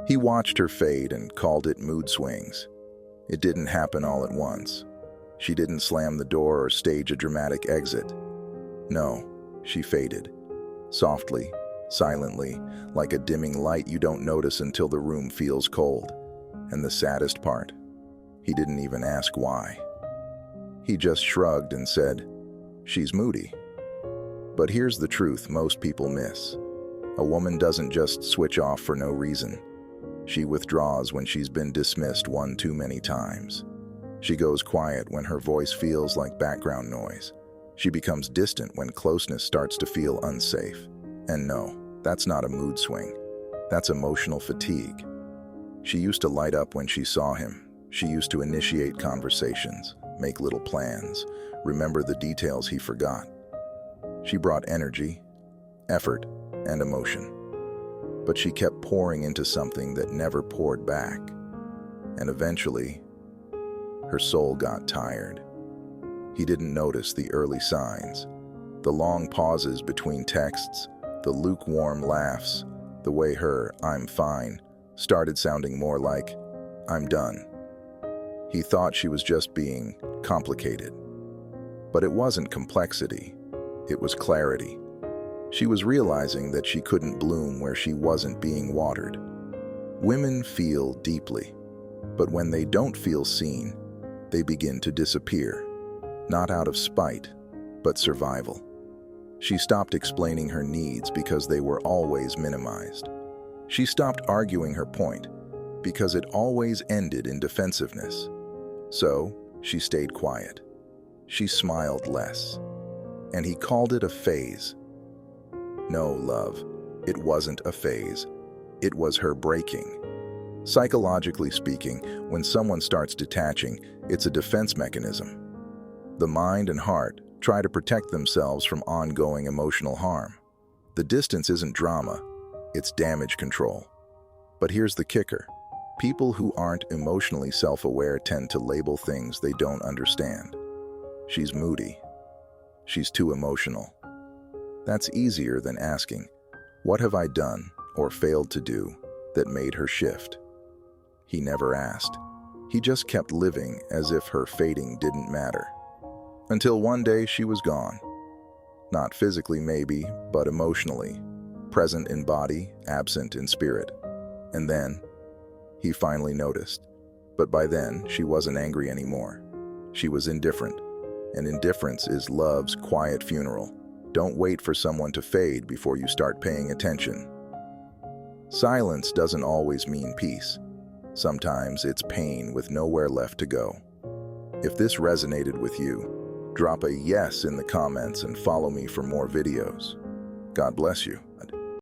He watched her fade and called it mood swings. It didn't happen all at once. She didn't slam the door or stage a dramatic exit. No, she faded. Softly, silently, like a dimming light you don't notice until the room feels cold. And the saddest part, he didn't even ask why. He just shrugged and said, "She's moody." But here's the truth most people miss. A woman doesn't just switch off for no reason. She withdraws when she's been dismissed one too many times. She goes quiet when her voice feels like background noise. She becomes distant when closeness starts to feel unsafe. And no, that's not a mood swing. That's emotional fatigue. She used to light up when she saw him. She used to initiate conversations, make little plans, remember the details he forgot. She brought energy, effort, and emotion. But she kept pouring into something that never poured back. And eventually, her soul got tired. He didn't notice the early signs, the long pauses between texts, the lukewarm laughs, the way her "I'm fine" started sounding more like "I'm done." He thought she was just being complicated. But it wasn't complexity, it was clarity. She was realizing that she couldn't bloom where she wasn't being watered. Women feel deeply, but when they don't feel seen, they begin to disappear, not out of spite, but survival. She stopped explaining her needs because they were always minimized. She stopped arguing her point because it always ended in defensiveness. So, she stayed quiet. She smiled less. And he called it a phase. No, love, it wasn't a phase. It was her breaking. Psychologically speaking, when someone starts detaching, it's a defense mechanism. The mind and heart try to protect themselves from ongoing emotional harm. The distance isn't drama, it's damage control. But here's the kicker. People who aren't emotionally self-aware tend to label things they don't understand. She's moody. She's too emotional. That's easier than asking, what have I done or failed to do that made her shift? He never asked. He just kept living as if her fading didn't matter. Until one day she was gone. Not physically maybe, but emotionally. Present in body, absent in spirit. And then, he finally noticed. But by then, she wasn't angry anymore. She was indifferent. And indifference is love's quiet funeral. Don't wait for someone to fade before you start paying attention. Silence doesn't always mean peace. Sometimes it's pain with nowhere left to go. If this resonated with you, drop a yes in the comments and follow me for more videos. God bless you.